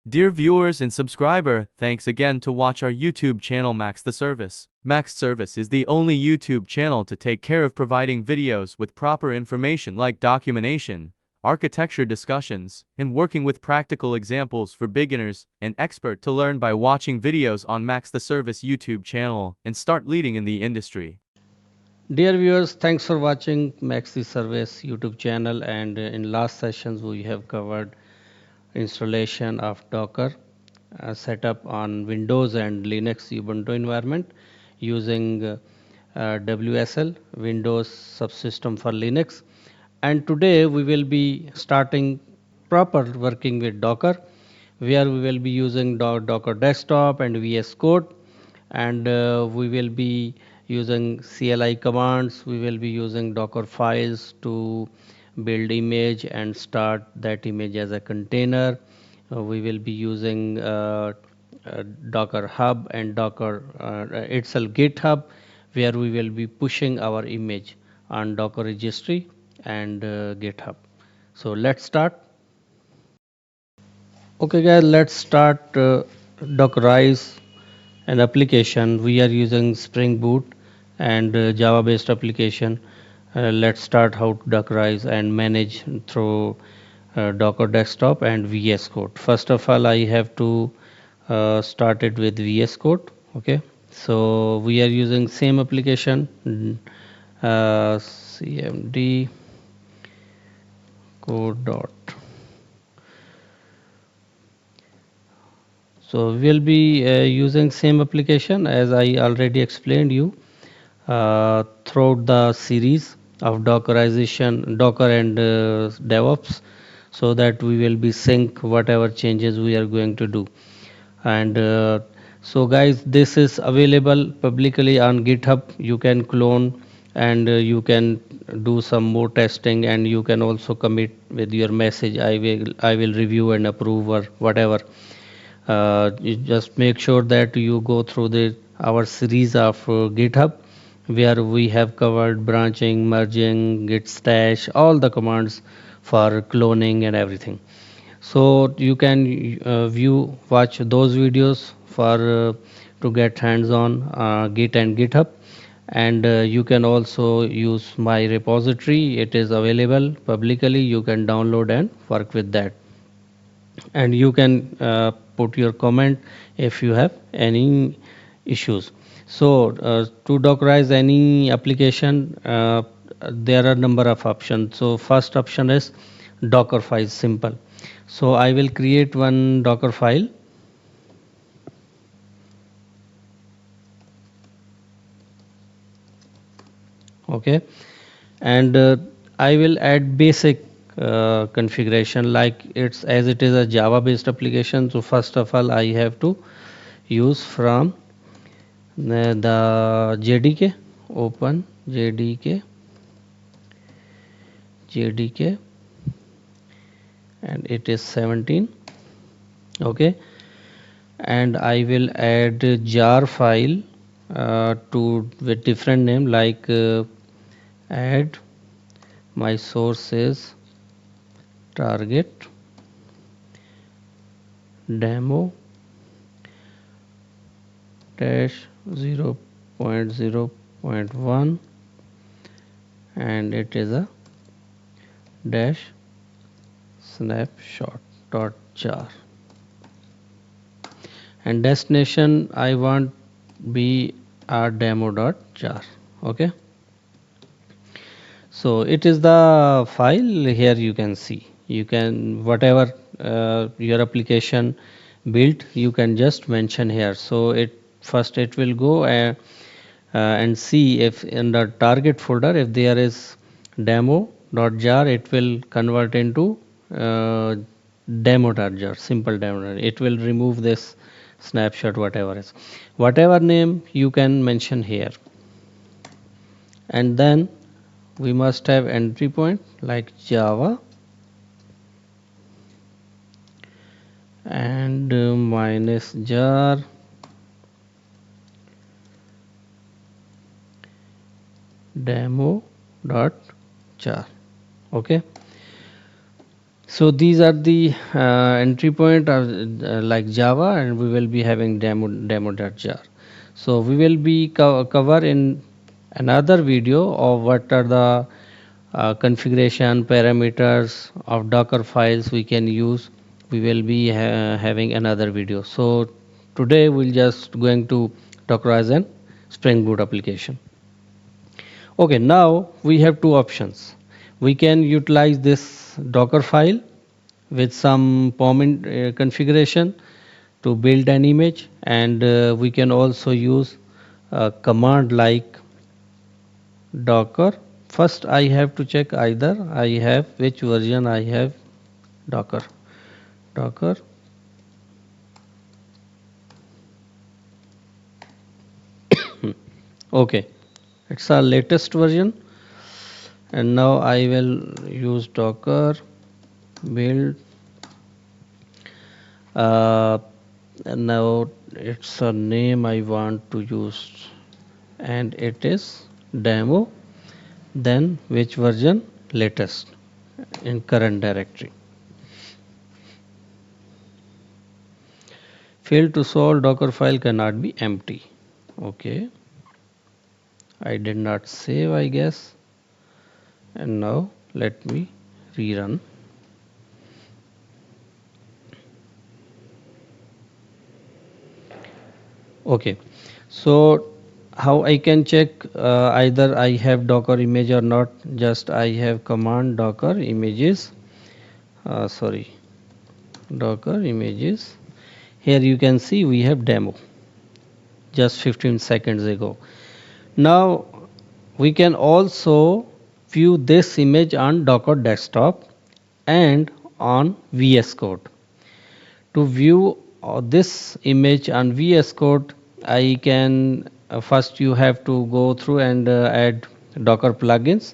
Dear viewers and subscriber, thanks again to watch our YouTube channel Max the Service. Max Service is the only YouTube channel to take care of providing videos with proper information like documentation, architecture discussions, and working with practical examples for beginners and expert to learn by watching videos on Max the Service YouTube channel and start leading in the industry. Dear viewers, thanks for watching Maxi Service YouTube channel, and in last sessions we have covered installation of Docker setup on Windows and Linux Ubuntu environment using WSL Windows subsystem for Linux. And today we will be starting proper working with Docker, where we will be using Docker desktop and VS Code, and we will be using CLI commands. We will be using Docker files to build image and start that image as a container. We will be using Docker Hub and Docker itself GitHub, where we will be pushing our image on Docker registry and GitHub. So let's start. Okay guys, let's start Dockerize an application. We are using Spring Boot and Java based application. Let's start how to Dockerize and manage through Docker desktop and VS Code. First of all, I have to start it with VS Code. Okay, so we are using same application, cmd code dot. So we'll be using same application as I already explained you throughout the series of Dockerization, Docker and DevOps, so that we will be sync whatever changes we are going to do. And so guys, this is available publicly on GitHub. You can clone and you can do some more testing, and you can also commit with your message. I will review and approve or whatever. You just make sure that you go through the our series of GitHub, where we have covered branching, merging, git stash, all the commands for cloning and everything. So you can watch those videos for to get hands on Git and GitHub. And you can also use my repository. It is available publicly. You can download and work with that, and you can put your comment if you have any issues. So to dockerize any application, there are number of options. So first option is docker file, simple. So I will create one docker file. Okay, and I will add basic configuration, like it's as it is a Java based application. So first of all, I have to use from the JDK, open JDK, and it is 17. Okay, and I will add jar file to with different name, like add my source is target demo dash 0.0.1, and it is a dash snapshot dot jar, and destination I want be our demo dot jar. Okay, so it is the file. Here you can see, you can whatever your application built, you can just mention here. So it first it will go and see if in the target folder, if there is demo.jar, it will convert into uh, demo.jar, simple demo. It will remove this snapshot, whatever is, whatever name you can mention here. And then we must have entry point like Java and minus jar demo dot jar. Okay, So these are the entry point of like Java, and we will be having demo.jar. So we will be cover in another video of what are the configuration parameters of Docker files we can use. We will be having another video. So today we'll just going to Dockerize an Spring Boot application. Okay, now we have two options. We can utilize this Docker file with some POM configuration to build an image, and we can also use a command like docker. First I have to check either I have which version I have. Docker docker. Okay, it's our latest version, and now I will use docker build. uh, and now it's a name I want to use, and it is demo, then which version, latest, in current directory. Failed to solve, docker file cannot be empty. Okay, I did not save, I guess. And now let me rerun. Okay, so how I can check either I have docker image or not? Just I have command docker images. Sorry, docker images. Here you can see we have demo just 15 seconds ago. Now we can also view this image on Docker desktop and on VS Code. To view this image on VS Code, I can first you have to go through and add Docker plugins,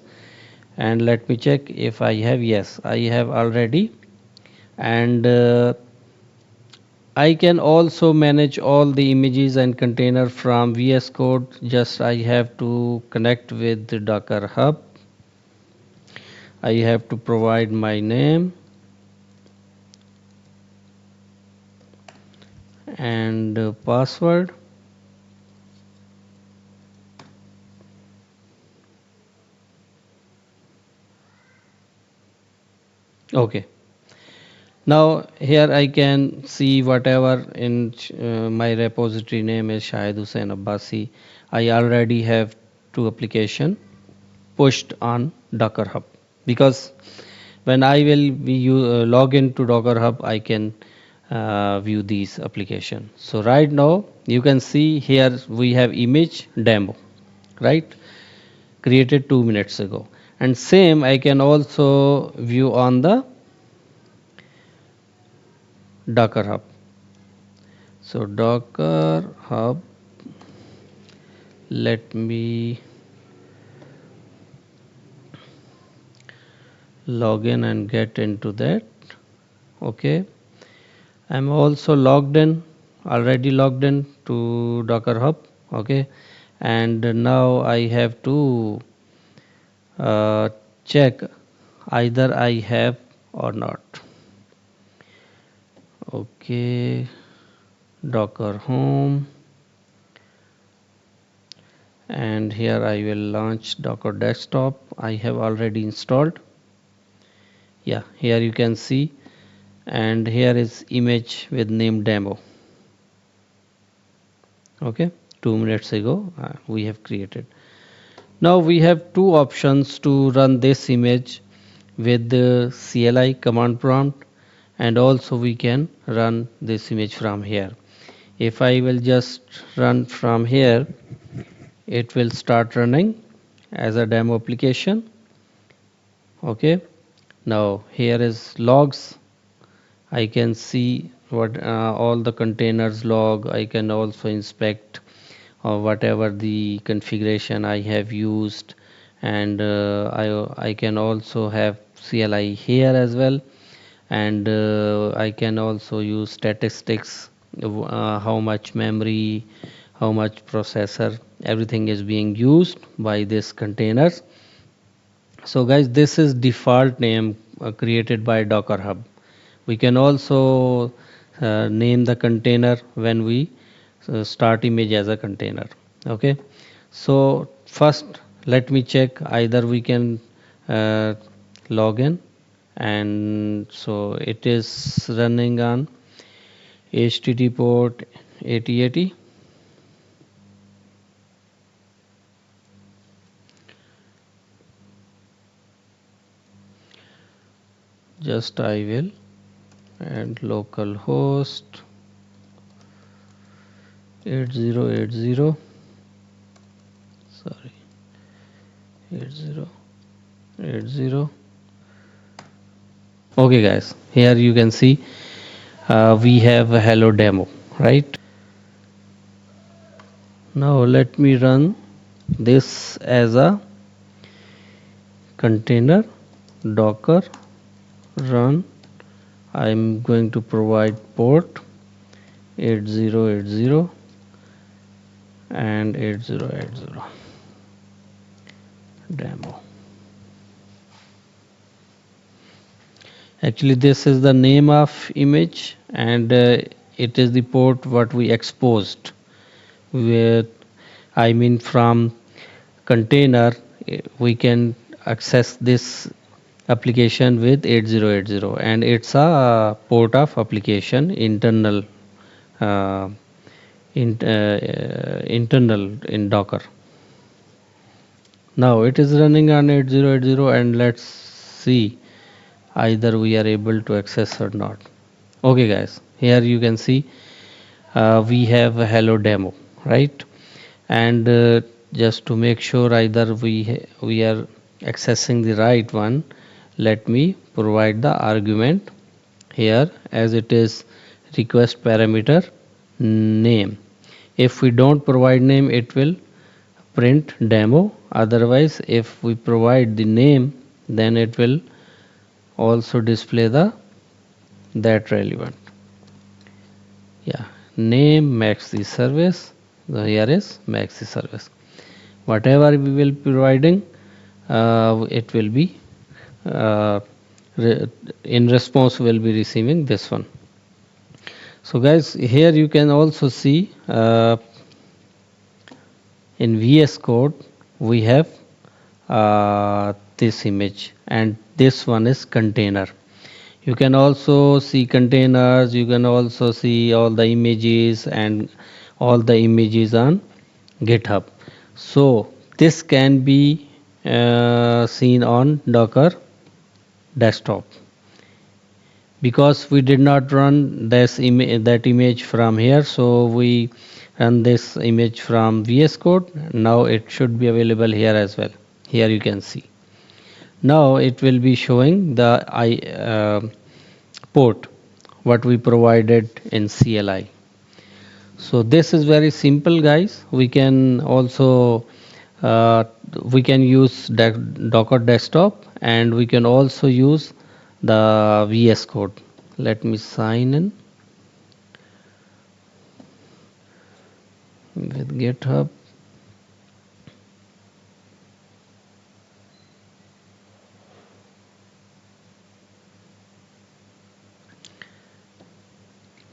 and let me check if I have. Yes, I have already. And I can also manage all the images and container from VS Code. Just I have to connect with the Docker Hub. I have to provide my name and password. Okay. Now here I can see whatever in my repository name is Shahid Hussain Abbasi. I already have two application pushed on Docker Hub, because when I will be log into Docker Hub, I can view these application. So right now you can see here we have image demo, right? Created 2 minutes ago, and same I can also view on the Docker Hub. So Docker Hub, let me log in and get into that. Okay, I'm also logged in, already logged in to Docker Hub. Okay, and now I have to uh, check either I have or not. Okay, Docker Home, and here I will launch Docker Desktop. I have already installed. Yeah, here you can see, and here is image with name demo. Okay, 2 minutes ago we have created. Now we have two options to run this image with the CLI command prompt, and also we can run this image from here. If I will just run from here, it will start running as a demo application. Okay, now here is logs. I can see what all the containers log. I can also inspect whatever the configuration I have used, and I can also have CLI here as well, and I can also use statistics, how much memory, how much processor, everything is being used by this containers. So guys, this is default name created by Docker Hub. We can also name the container when we start image as a container. Okay, so first let me check either we can uh, log in, and so it is running on HTTP port 8080. Just I will, and localhost 8080, sorry, 8080. Okay guys, here you can see we have a hello demo, right? Now let me run this as a container. Docker run. I'm going to provide port 8080 and 8080 demo. Actually this is the name of image, and it is the port what we exposed, where I mean from container we can access this application with 8080, and it's a port of application internal, uh, internal in Docker. Now it is running on 8080, and let's see either we are able to access or not. Okay guys, here you can see we have a hello demo, right? And just to make sure either we are accessing the right one, let me provide the argument here, as it is request parameter name. If we don't provide name, it will print demo. Otherwise, if we provide the name, then it will also display the that relevant. Yeah, name maxi service. So here is maxi service. Whatever we will be providing, it will be uh, in response will be receiving this one. So guys, here you can also see in VS Code we have this image, and this one is container. You can also see containers, you can also see all the images and all the images on GitHub. So this can be seen on Docker desktop, because we did not run that image from here, so we run this image from VS Code. Now it should be available here as well. Here you can see. Now it will be showing the port what we provided in CLI. So this is very simple guys. We can also uh, we can use Docker desktop, and we can also use the VS Code. Let me sign in with GitHub.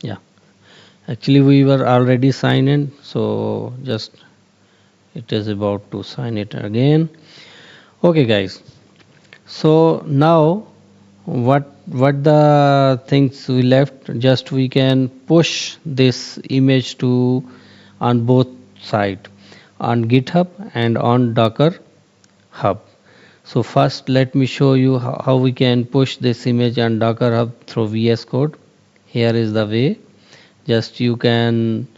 Yeah, actually we were already signed in, so just it is about to sign it again. Okay guys, so now what the things we left, just we can push this image to on both side, on GitHub and on Docker Hub. So first let me show you how we can push this image on Docker Hub through VS Code. Here is the way. Just you can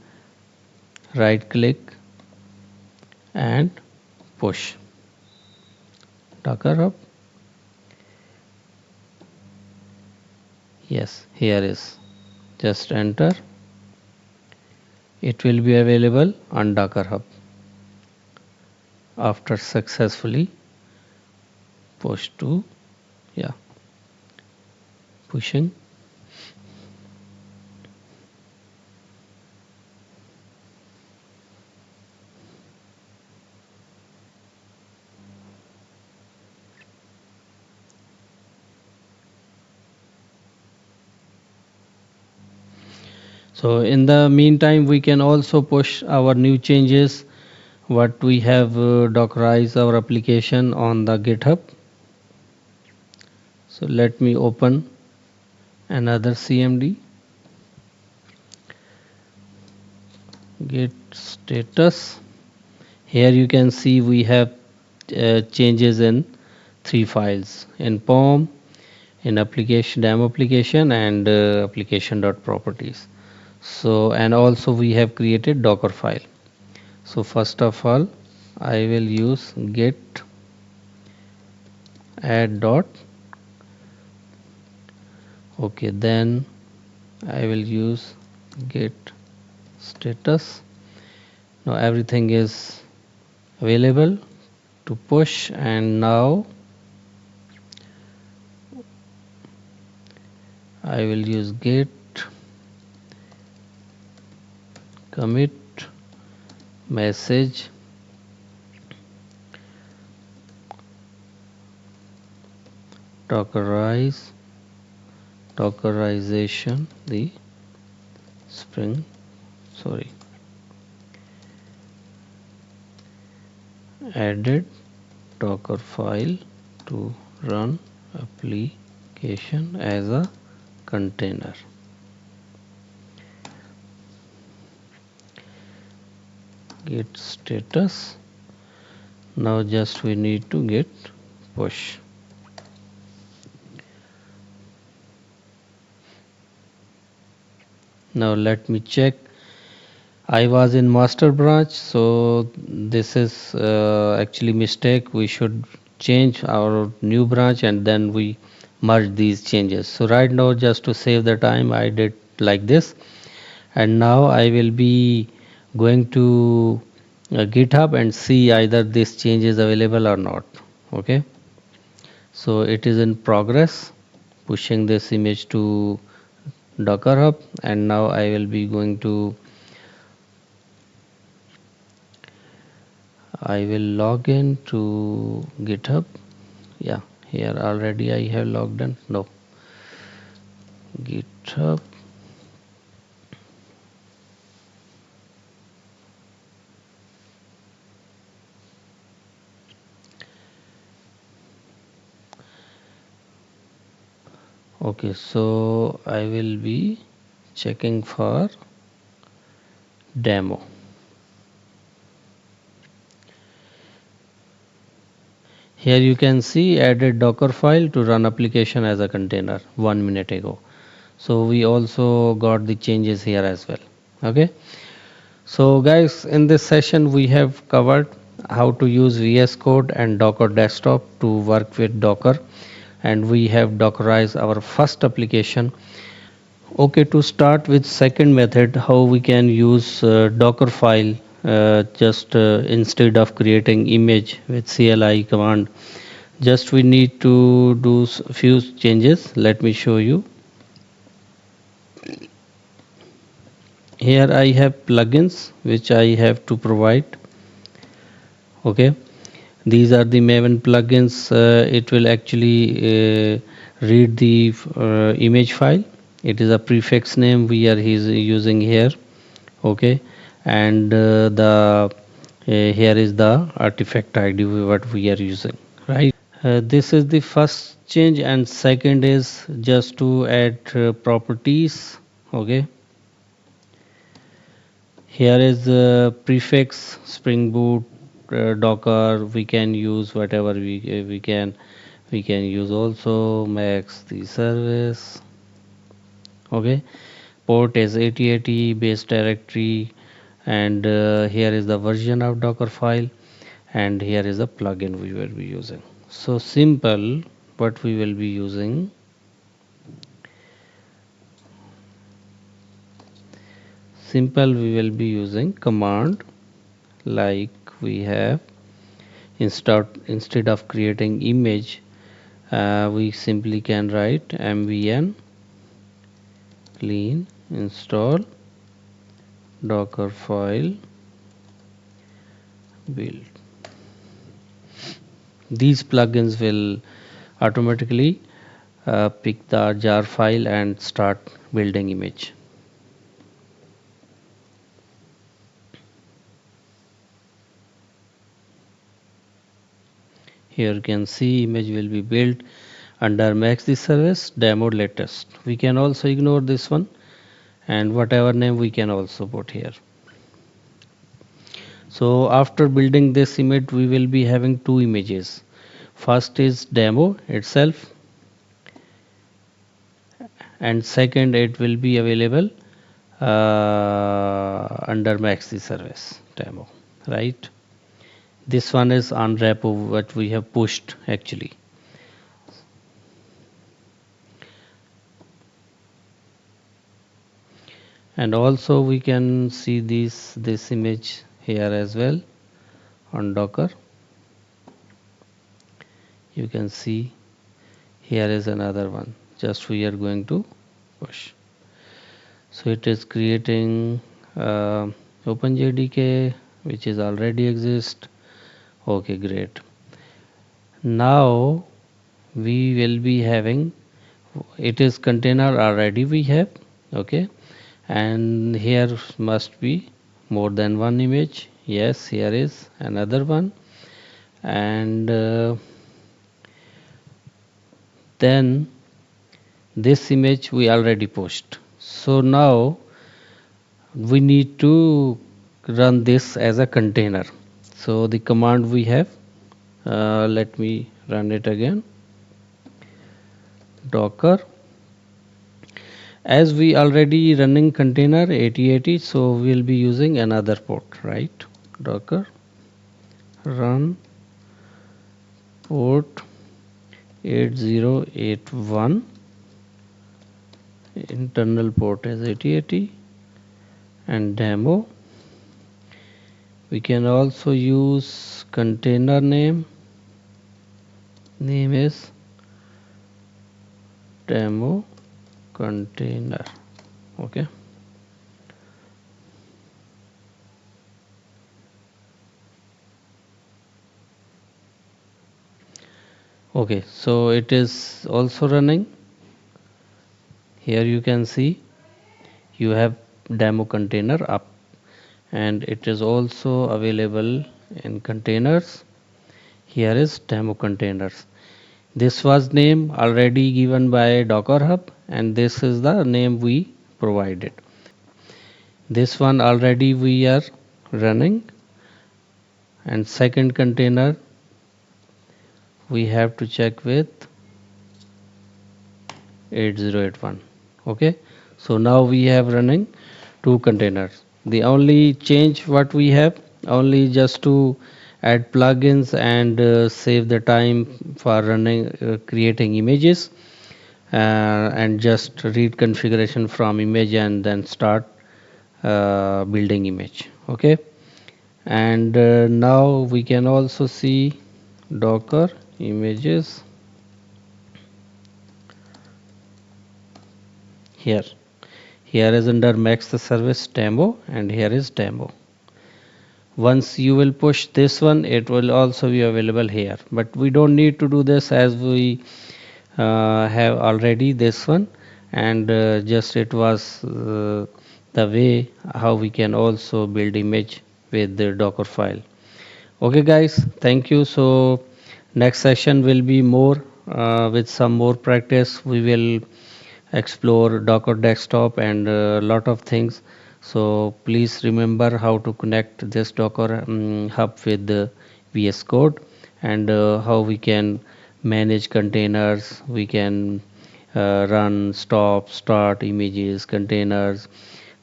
right click and push Docker Hub. Yes, here is, just enter. It will be available on Docker Hub after successfully push to, yeah, pushing. So in the meantime, we can also push our new changes what we have dockerized our application on the GitHub. So let me open another CMD. Git status. Here you can see we have changes in three files, in POM, in application demo application, and application.properties. So and also we have created Docker file. So first of all, I will use git add dot. Okay, then I will use git status. Now everything is available to push, and now I will use git commit message dockerize dockerization the spring, sorry, added docker file to run application as a container. Git status. Now just we need to git push. Now let me check. I was in master branch, so this is actually mistake. We should change our new branch and then we merge these changes. So right now, just to save the time, I did like this, and now I will be going to GitHub and see either this change is available or not. Okay, so it is in progress, pushing this image to Docker Hub, and now I will be going to, I will log in to GitHub. Yeah, here already I have logged in. No, GitHub. Okay, so I will be checking for demo. Here you can see added Docker file to run application as a container 1 minute ago. So we also got the changes here as well. Okay. So guys, in this session we have covered how to use VS Code and Docker Desktop to work with Docker, and we have Dockerized our first application. Okay, to start with second method, how we can use Docker file just instead of creating image with CLI command. Just we need to do few changes. Let me show you. Here I have plugins which I have to provide. Okay, these are the Maven plugins. It will actually read the image file. It is a prefix name we are using here. Okay, and the here is the artifact ID what we are using, right? This is the first change, and second is just to add properties. Okay, here is the prefix Spring Boot, Docker. We can use whatever we can use also max the service. Okay, port is 8080 base directory, and here is the version of Docker file, and here is the plugin we will be using. So simple, what we will be using. Simple, we will be using command like we have instead of creating image, we simply can write mvn clean install docker file build. These plugins will automatically pick the jar file and start building image. Here you can see image will be built under max the service demo latest. We can also ignore this one, and whatever name we can also put here. So after building this image, we will be having two images. First is demo itself, and second it will be available under maxi service demo, right? This one is unwrap of what we have pushed actually. And also we can see this image here as well on Docker. You can see here is another one, just we are going to push. So it is creating OpenJDK, which is already exist. Okay, great. Now we will be having, it is container already we have. Okay, and here must be more than one image. Yes, here is another one, and then this image we already pushed. So now we need to run this as a container. So the command we have, let me run it again. Docker, as we already running container 8080, so we'll be using another port, right? Docker run port 8081, internal port is 8080, and demo. We can also use container name is demo container. Okay, okay, so it is also running. Here you can see you have demo container up, and it is also available in containers. Here is demo containers. This was name already given by Docker Hub, and this is the name we provided. This one already we are running, and second container we have to check with 8081. Okay, so now we have running two containers. The only change what we have, only just to add plugins and save the time for running creating images, and just read configuration from image and then start building image. Okay, and now we can also see Docker images here. Here is under max the service demo, and here is demo. Once you will push this one, it will also be available here, but we don't need to do this as we have already this one, and just it was the way how we can also build image with the Docker file. Okay guys, thank you. So next session will be more with some more practice. We will explore Docker desktop and a lot of things. So please remember how to connect this Docker hub with the VS Code, and how we can manage containers. We can run, stop, start images, containers,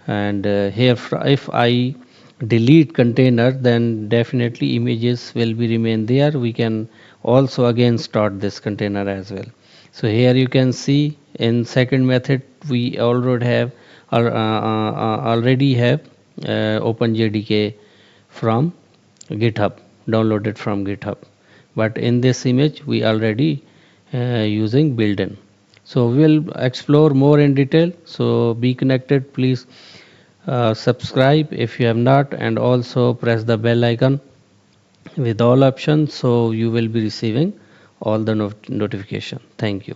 and here if I delete container, then definitely images will be remain there. We can also again start this container as well. So here you can see in second method we already have OpenJDK from GitHub, downloaded from GitHub, but in this image we already using built-in. So we'll explore more in detail. So be connected, please subscribe if you have not, and also press the bell icon with all options, so you will be receiving all the notification. Thank you.